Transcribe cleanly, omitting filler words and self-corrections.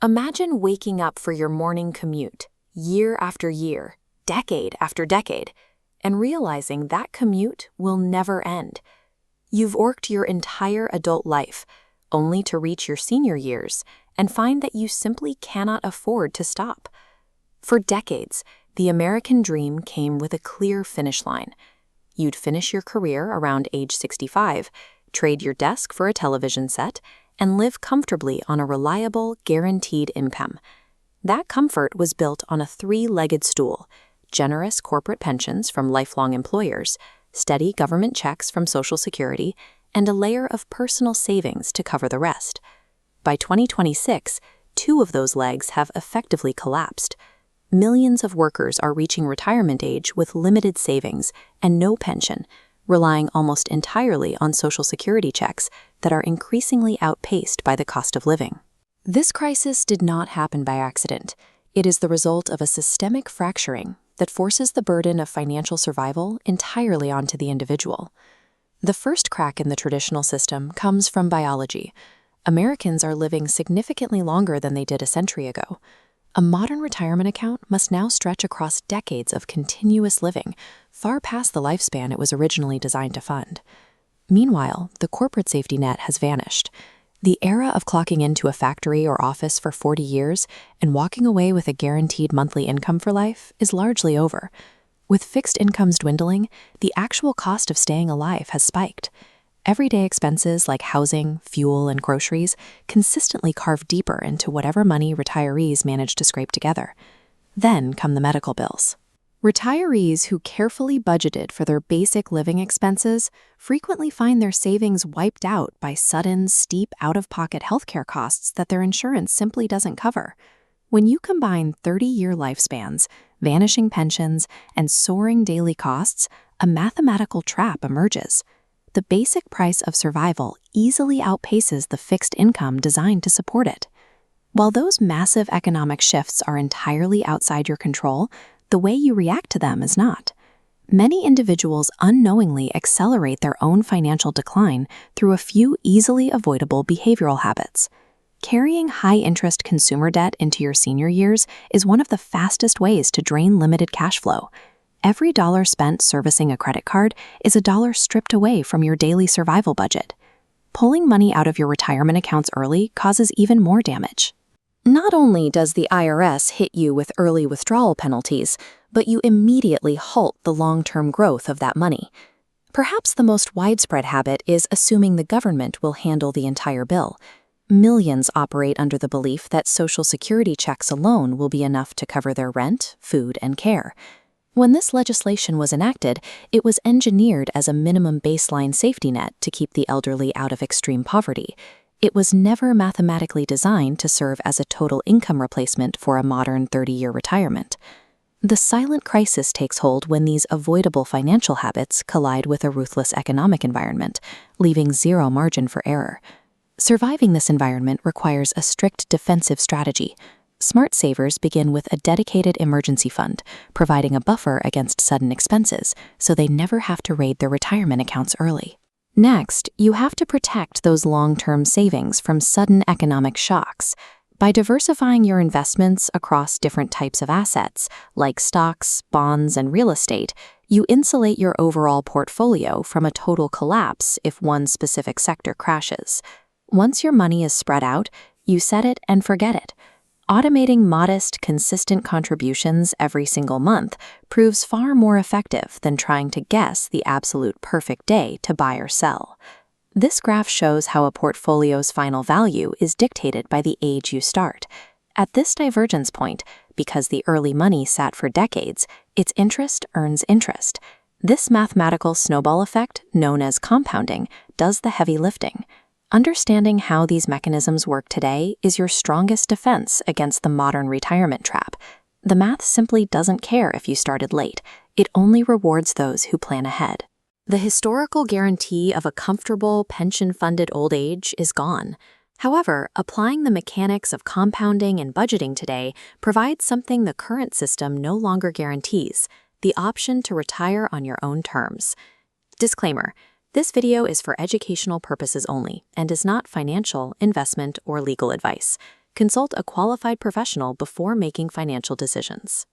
Imagine waking up for your morning commute, year after year, decade after decade, and realizing that commute will never end. You've worked your entire adult life, only to reach your senior years and find that you simply cannot afford to stop. For decades, the American dream came with a clear finish line. You'd finish your career around age 65, trade your desk for a television set, and live comfortably on a reliable, guaranteed income. That comfort was built on a three-legged stool: generous corporate pensions from lifelong employers, steady government checks from Social Security, and a layer of personal savings to cover the rest. By 2026, two of those legs have effectively collapsed. Millions of workers are reaching retirement age with limited savings and no pension, relying almost entirely on Social Security checks that are increasingly outpaced by the cost of living. This crisis did not happen by accident. It is the result of a systemic fracturing that forces the burden of financial survival entirely onto the individual. The first crack in the traditional system comes from biology. Americans are living significantly longer than they did a century ago. A modern retirement account must now stretch across decades of continuous living, far past the lifespan it was originally designed to fund. Meanwhile, the corporate safety net has vanished. The era of clocking into a factory or office for 40 years and walking away with a guaranteed monthly income for life is largely over. With fixed incomes dwindling, the actual cost of staying alive has spiked. Everyday expenses like housing, fuel, and groceries consistently carve deeper into whatever money retirees manage to scrape together. Then come the medical bills. Retirees who carefully budgeted for their basic living expenses frequently find their savings wiped out by sudden, steep out-of-pocket healthcare costs that their insurance simply doesn't cover. When you combine 30-year lifespans, vanishing pensions, and soaring daily costs, a mathematical trap emerges. The basic price of survival easily outpaces the fixed income designed to support it. While those massive economic shifts are entirely outside your control, the way you react to them is not. Many individuals unknowingly accelerate their own financial decline through a few easily avoidable behavioral habits. Carrying high-interest consumer debt into your senior years is one of the fastest ways to drain limited cash flow. Every dollar spent servicing a credit card is a dollar stripped away from your daily survival budget. Pulling money out of your retirement accounts early causes even more damage. Not only does the IRS hit you with early withdrawal penalties, but you immediately halt the long-term growth of that money. Perhaps the most widespread habit is assuming the government will handle the entire bill. Millions operate under the belief that Social Security checks alone will be enough to cover their rent, food, and care. When this legislation was enacted, it was engineered as a minimum baseline safety net to keep the elderly out of extreme poverty. It was never mathematically designed to serve as a total income replacement for a modern 30-year retirement. The silent crisis takes hold when these avoidable financial habits collide with a ruthless economic environment, leaving zero margin for error. Surviving this environment requires a strict defensive strategy. Smart savers begin with a dedicated emergency fund, providing a buffer against sudden expenses, so they never have to raid their retirement accounts early. Next, you have to protect those long-term savings from sudden economic shocks. By diversifying your investments across different types of assets, like stocks, bonds, and real estate, you insulate your overall portfolio from a total collapse if one specific sector crashes. Once your money is spread out, you set it and forget it. Automating modest, consistent contributions every single month proves far more effective than trying to guess the absolute perfect day to buy or sell. This graph shows how a portfolio's final value is dictated by the age you start. At this divergence point, because the early money sat for decades, its interest earns interest. This mathematical snowball effect, known as compounding, does the heavy lifting. Understanding how these mechanisms work today is your strongest defense against the modern retirement trap. The math simply doesn't care if you started late. It only rewards those who plan ahead. The historical guarantee of a comfortable, pension-funded old age is gone. However, applying the mechanics of compounding and budgeting today provides something the current system no longer guarantees: the option to retire on your own terms. Disclaimer: this video is for educational purposes only and is not financial, investment, or legal advice. Consult a qualified professional before making financial decisions.